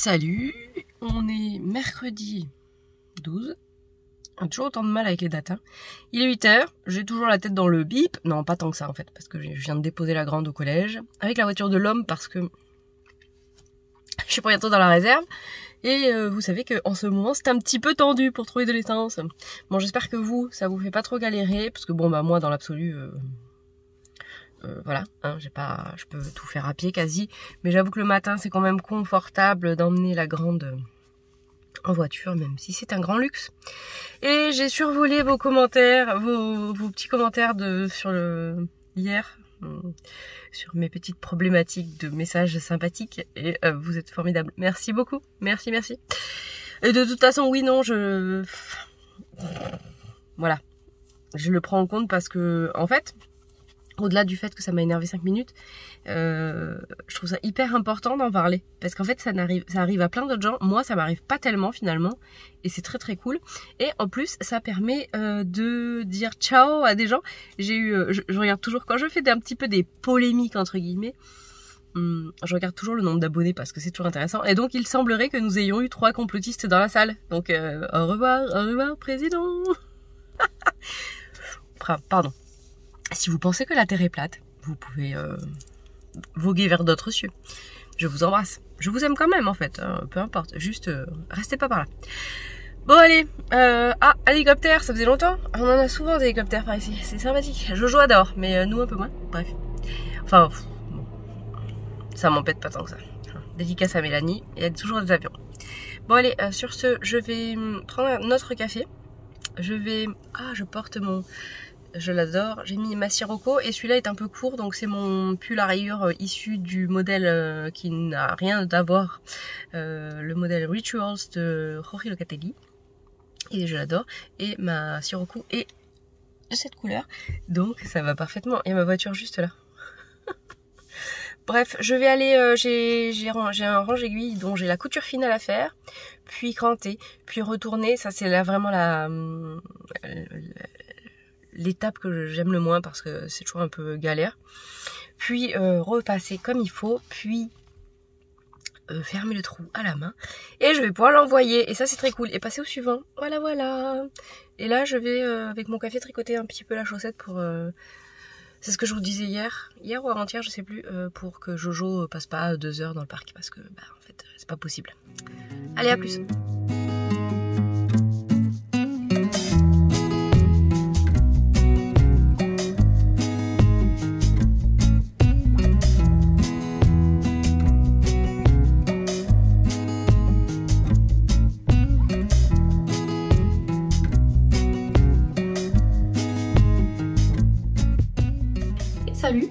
Salut, on est mercredi 12. J'ai toujours autant de mal avec les dates. Hein. Il est 8h, j'ai toujours la tête dans le bip. Non, pas tant que ça en fait, parce que je viens de déposer la grande au collège. Avec la voiture de l'homme, parce que je suis bientôt dans la réserve. Et vous savez qu'en ce moment, c'est un petit peu tendu pour trouver de l'essence. Bon, j'espère que vous, ça vous fait pas trop galérer, parce que bon, bah moi, dans l'absolu... voilà, hein, je peux tout faire à pied quasi, mais j'avoue que le matin c'est quand même confortable d'emmener la grande en voiture, même si c'est un grand luxe. Et j'ai survolé vos commentaires, vos petits commentaires hier, sur mes petites problématiques de messages sympathiques, et vous êtes formidables. Merci beaucoup, merci. Et de toute façon, oui, non, voilà, je le prends en compte parce que, en fait, au-delà du fait que ça m'a énervé 5 minutes, je trouve ça hyper important d'en parler. Parce qu'en fait, ça arrive à plein d'autres gens. Moi, ça m'arrive pas tellement finalement. Et c'est très très cool. Et en plus, ça permet de dire ciao à des gens. Je regarde toujours, quand je fais un petit peu des polémiques entre guillemets, je regarde toujours le nombre d'abonnés parce que c'est toujours intéressant. Et donc, il semblerait que nous ayons eu 3 complotistes dans la salle. Donc, au revoir, président. Pardon. Si vous pensez que la Terre est plate, vous pouvez voguer vers d'autres cieux. Je vous embrasse. Je vous aime quand même en fait, hein, peu importe. Juste, restez pas par là. Bon allez, hélicoptère, ça faisait longtemps. On en a souvent des hélicoptères par ici, c'est sympathique. Jojo adore, mais nous un peu moins. Bref. Enfin, bon, ça m'embête pas tant que ça. Dédicace à Mélanie, il y a toujours des avions. Bon allez, sur ce, je vais prendre un autre café. Je porte mon... Je l'adore, j'ai mis ma Sirocco et celui-là est un peu court, donc c'est mon pull à rayures issu du modèle qui n'a rien à voir, le modèle Rituals de Jorge Locatelli, et je l'adore, et ma Sirocco est de cette couleur, donc ça va parfaitement, et ma voiture juste là. Bref, je vais aller, j'ai un range aiguille dont j'ai la couture finale à faire, puis cranter, puis retourner, ça c'est là vraiment l'étape que j'aime le moins parce que c'est toujours un peu galère, puis repasser comme il faut, puis fermer le trou à la main et je vais pouvoir l'envoyer et ça c'est très cool et passer au suivant, voilà. Et là je vais avec mon café tricoter un petit peu la chaussette pour c'est ce que je vous disais hier ou avant-hier, je sais plus, pour que Jojo passe pas 2 heures dans le parc parce que en fait c'est pas possible. Allez, à plus. Salut,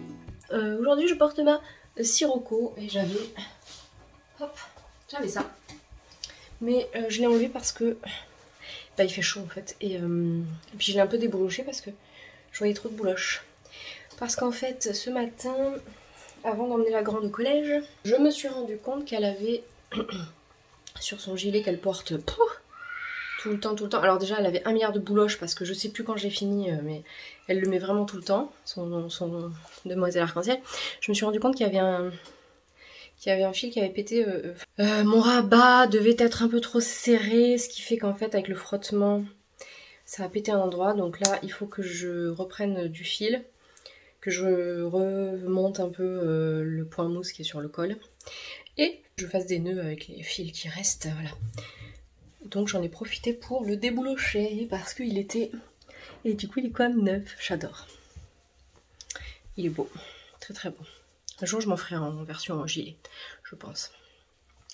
aujourd'hui je porte ma Sirocco et j'avais ça, mais je l'ai enlevé parce que il fait chaud en fait et puis je l'ai un peu débouloché parce que je voyais trop de bouloches. Parce qu'en fait ce matin, avant d'emmener la grande au collège, je me suis rendu compte qu'elle avait sur son gilet qu'elle porte tout le temps. Alors déjà elle avait 1 milliard de bouloches parce que je sais plus quand j'ai fini, mais elle le met vraiment tout le temps, son demoiselle arc-en-ciel. Je me suis rendu compte qu'il y avait un fil qui avait pété. Mon rabat devait être un peu trop serré, ce qui fait qu'en fait avec le frottement, ça a pété un endroit. Donc là il faut que je reprenne du fil, que je remonte un peu le point mousse qui est sur le col, et je fasse des nœuds avec les fils qui restent, voilà. Donc j'en ai profité pour le déboulocher parce qu'il était... Et du coup il est quand même neuf, j'adore. Il est beau, très très beau. Un jour je m'en ferai en version en gilet, je pense.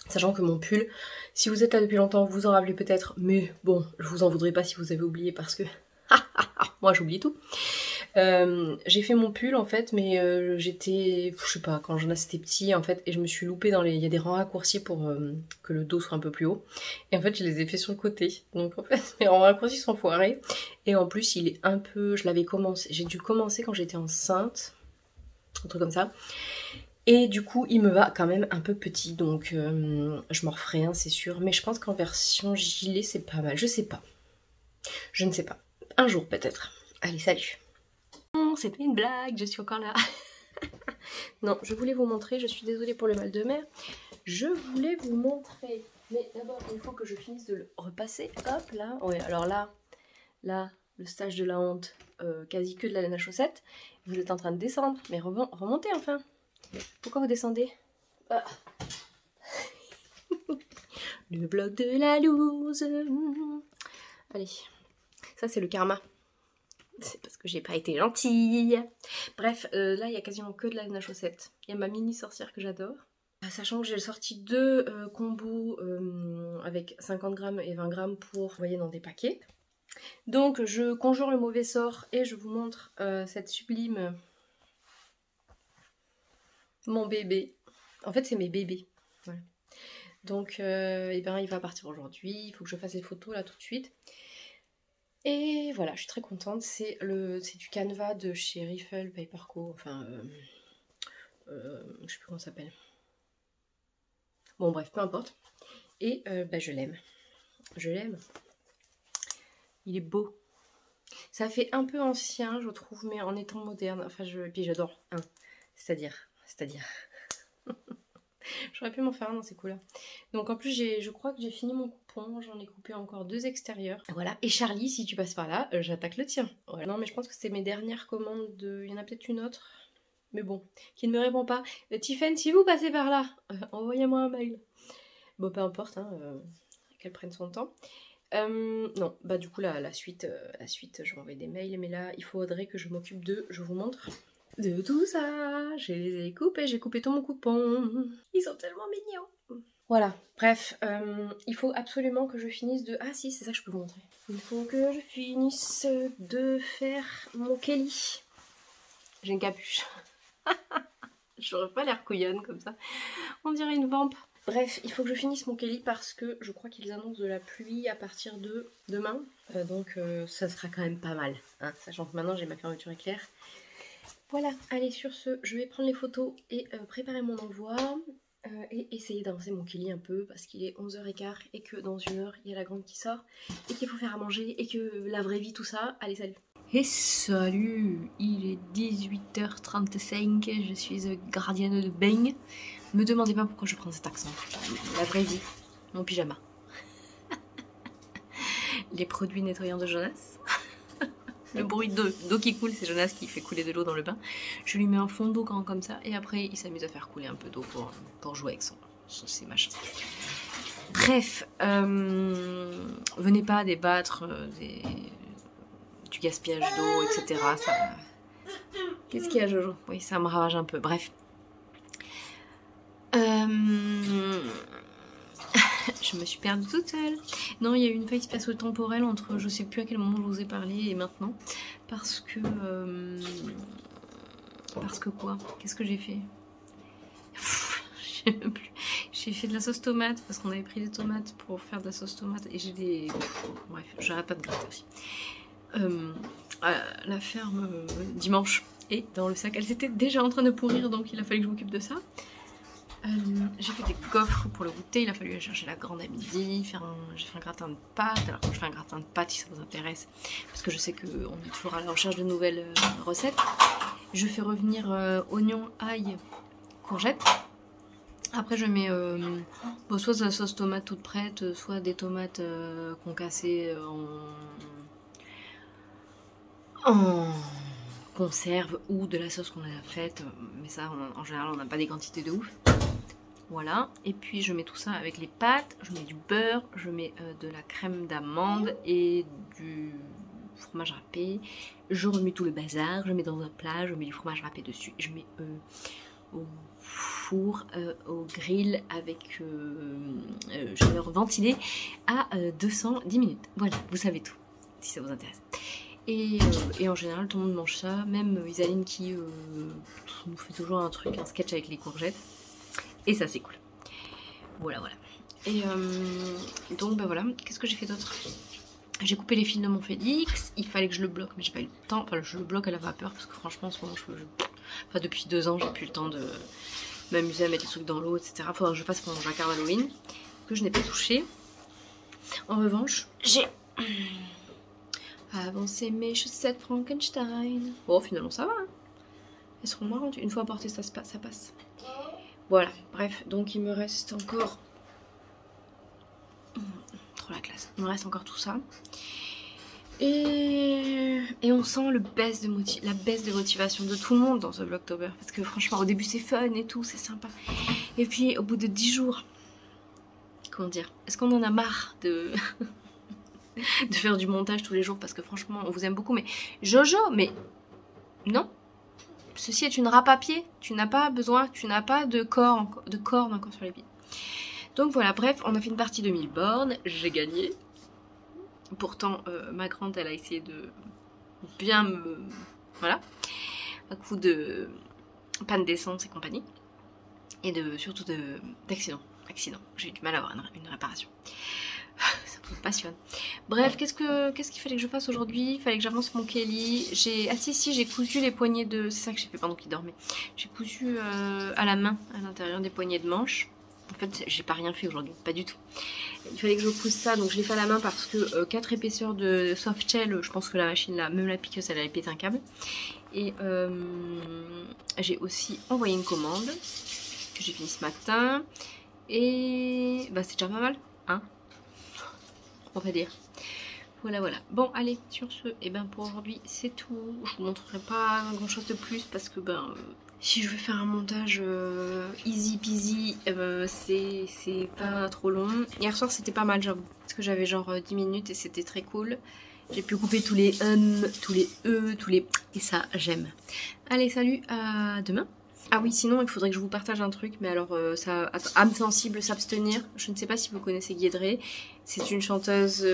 Sachant que mon pull, si vous êtes là depuis longtemps, vous en rappelez peut-être, mais bon, je vous en voudrais pas si vous avez oublié parce que... moi j'oublie tout. J'ai fait mon pull en fait, mais j'étais, je sais pas, quand j'en ai c'était petit en fait, et je me suis loupée dans les, il y a des rangs raccourcis pour que le dos soit un peu plus haut, et en fait je les ai fait sur le côté, donc en fait mes rangs raccourcis sont foirés, et en plus il est un peu, j'ai dû commencer quand j'étais enceinte, un truc comme ça, et du coup il me va quand même un peu petit, donc je m'en referai un c'est sûr, mais je pense qu'en version gilet c'est pas mal, je ne sais pas, un jour peut-être. Allez, salut. Non, c'était une blague, je suis encore là. Non, je voulais vous montrer, je suis désolée pour le mal de mer. je voulais vous montrer. Mais d'abord, il faut que je finisse de le repasser. Hop là. Ouais, alors là, le stage de la honte, quasi que de la laine à chaussettes. Vous êtes en train de descendre, mais remontez enfin. Pourquoi vous descendez? Ah. Le bloc de la loose. Allez, ça c'est le karma. C'est parce que j'ai pas été gentille. Bref, là il y a quasiment que de la laine à chaussettes. Il y a ma mini sorcière que j'adore. Sachant que j'ai sorti 2 combos avec 50 grammes et 20 grammes pour envoyer dans des paquets. Donc je conjure le mauvais sort et je vous montre cette sublime... Mon bébé. En fait c'est mes bébés. Ouais. Donc eh ben, il va partir aujourd'hui. Il faut que je fasse les photos là tout de suite. Et voilà, je suis très contente. C'est du canevas de chez Riffle Paper Co. Enfin, je sais plus comment ça s'appelle. Bon bref, peu importe. Et bah, je l'aime. Je l'aime. Il est beau. Ça fait un peu ancien, je trouve, mais en étant moderne. Enfin, puis j'adore. Hein. C'est-à-dire. J'aurais pu m'en faire un dans ces couleurs. Donc en plus, je crois que j'ai fini mon coupon. J'en ai coupé encore 2 extérieurs. Voilà. Et Charlie, si tu passes par là, j'attaque le tien. Voilà. Non, mais je pense que c'était mes dernières commandes de... Il y en a peut-être une autre. Mais bon, qui ne me répond pas. Tiffen, si vous passez par là, envoyez-moi un mail. Bon, peu importe, hein, qu'elle prenne son temps. Non, bah du coup, la suite, je vais envoyer des mails. Mais là, il faudrait que je m'occupe de... Je vous montre... De tout ça, je les ai coupés, j'ai coupé tout mon coupon. Ils sont tellement mignons. Voilà, bref, il faut absolument que je finisse de... Ah si, c'est ça que je peux vous montrer. Il faut que je finisse de faire mon Kelly. J'ai une capuche. J'aurais pas l'air couillonne comme ça. On dirait une vampe. Bref, il faut que je finisse mon Kelly parce que je crois qu'ils annoncent de la pluie à partir de demain. Donc ça sera quand même pas mal. Hein, sachant que maintenant j'ai ma fermeture éclair. Voilà, allez sur ce, je vais prendre les photos et préparer mon envoi et essayer d'avancer mon Kelly un peu parce qu'il est 11h15 et que dans 1 heure il y a la grande qui sort et qu'il faut faire à manger et que la vraie vie tout ça, allez salut. Et salut, il est 18h35, je suis gardienne de bain. Me demandez pas pourquoi je prends cet accent, la vraie vie, mon pyjama. Les produits nettoyants de Jonas. Le bruit d'eau qui coule, c'est Jonas qui fait couler de l'eau dans le bain. Je lui mets un fond d'eau comme ça et après il s'amuse à faire couler un peu d'eau pour jouer avec ses machins. Bref, venez pas débattre du gaspillage d'eau, etc. Qu'est-ce qu'il y a, Jojo? Oui, ça me ravage un peu. Bref. Je me suis perdue toute seule. Non, il y a eu une faille spatio-temporelle entre je sais plus à quel moment je vous ai parlé et maintenant. Parce que quoi? Qu'est-ce que j'ai fait? Je sais même plus. J'ai fait de la sauce tomate parce qu'on avait pris des tomates pour faire de la sauce tomate et j'ai des... Bref, j'arrête pas de gratter aussi. À la ferme dimanche et dans le sac, elles étaient déjà en train de pourrir donc il a fallu que je m'occupe de ça. J'ai fait des gaufres pour le goûter, il a fallu aller chercher la grande à midi, j'ai fait un gratin de pâtes. Alors quand je fais un gratin de pâtes, si ça vous intéresse, parce que je sais qu'on est toujours à la recherche de nouvelles recettes, je fais revenir oignons, ail, courgettes. Après je mets soit de la sauce tomate toute prête, soit des tomates concassées en conserve ou de la sauce qu'on a faite, mais ça en général on n'a pas des quantités de ouf. Voilà, et puis je mets tout ça avec les pâtes, je mets du beurre, je mets de la crème d'amande et du fromage râpé, je remue tout le bazar, je mets dans un plat, je mets du fromage râpé dessus, je mets au four, au grill avec chaleur ventilée à 210 minutes. Voilà, vous savez tout, si ça vous intéresse. Et en général, tout le monde mange ça, même Isaline qui nous fait toujours un sketch avec les courgettes. Et ça, c'est cool. Voilà, voilà. Et donc, bah voilà, qu'est-ce que j'ai fait d'autre? J'ai coupé les fils de mon Félix, il fallait que je le bloque, mais j'ai pas eu le temps. Enfin, je le bloque à la vapeur parce que franchement, en ce moment, enfin, depuis 2 ans, j'ai plus le temps de m'amuser à mettre les trucs dans l'eau, etc. Faudra que je passe mon jacquard d'Halloween, que je n'ai pas touché. En revanche, j'ai avancé mes chaussettes Frankenstein. Bon, finalement, ça va. Hein. Elles seront marrantes. Une fois portées, ça passe. Voilà, bref, donc il me reste encore... Trop la classe. Il me reste encore tout ça. Et on sent la baisse de motivation de tout le monde dans ce Vlogtober. Parce que franchement, au début c'est fun et tout, c'est sympa. Et puis au bout de 10 jours, comment dire, est-ce qu'on en a marre de... de faire du montage tous les jours? Parce que franchement, on vous aime beaucoup. Mais Jojo, mais non. Ceci est une râpe à pied. Tu n'as pas besoin, tu n'as pas de cordes encore sur les pieds. Donc voilà, bref, on a fait une partie de 1000 bornes. J'ai gagné. Pourtant, ma grande, elle a essayé de bien me... Voilà. À coup de panne d'essence et compagnie. Et surtout d'accident. J'ai eu du mal à avoir une réparation. Ça me passionne. Bref, qu'est-ce qu'il fallait que je fasse aujourd'hui? Il fallait que j'avance mon Kelly. Ah si, j'ai cousu les poignées de... C'est ça que j'ai fait pendant qu'il dormait. J'ai cousu à la main, à l'intérieur des poignées de manche. En fait, j'ai pas rien fait aujourd'hui, pas du tout. Il fallait que je couse ça, donc je l'ai fait à la main parce que 4 épaisseurs de soft shell, je pense que la machine là, même la piqueuse, elle allait péter un câble. Et j'ai aussi envoyé une commande que j'ai fini ce matin. Et bah c'est déjà pas mal, hein, on va dire. Voilà. Bon, allez, sur ce, et ben pour aujourd'hui, c'est tout. Je vous montrerai pas grand chose de plus parce que si je veux faire un montage easy peasy, c'est pas trop long. Hier soir, c'était pas mal, j'avoue. Parce que j'avais genre 10 minutes et c'était très cool. J'ai pu couper tous les tous les tous les... Et ça, j'aime. Allez, salut, à demain. Ah oui, sinon, il faudrait que je vous partage un truc, mais alors, ça, âme sensible, s'abstenir. Je ne sais pas si vous connaissez Guédré. C'est une chanteuse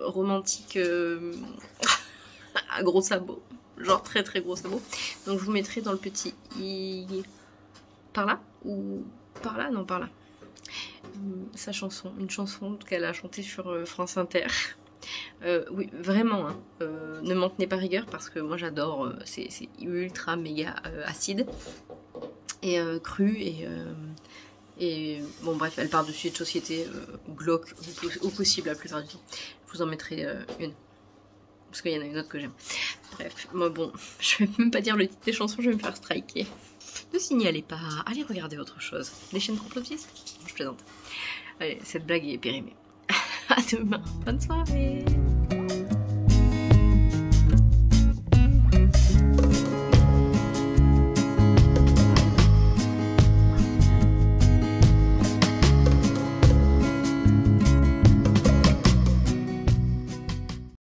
romantique à gros sabots. Genre très gros sabots. Donc, je vous mettrai dans le petit i... Par là? Ou par là? Non, par là. Sa chanson, une chanson qu'elle a chantée sur France Inter. Oui, vraiment, hein. Ne m'en tenez pas rigueur parce que moi j'adore, c'est ultra méga acide et cru et bon bref, elle parle de sujets de société glauque au possible la plupart du temps. Je vous en mettrai une parce qu'il y en a une autre que j'aime. Bref, moi bon, je vais même pas dire le titre des chansons, je vais me faire striker. Ne signalez pas, allez regarder autre chose. Les chaînes complotistes? Je plaisante. Allez, cette blague est périmée. À demain, bonne soirée.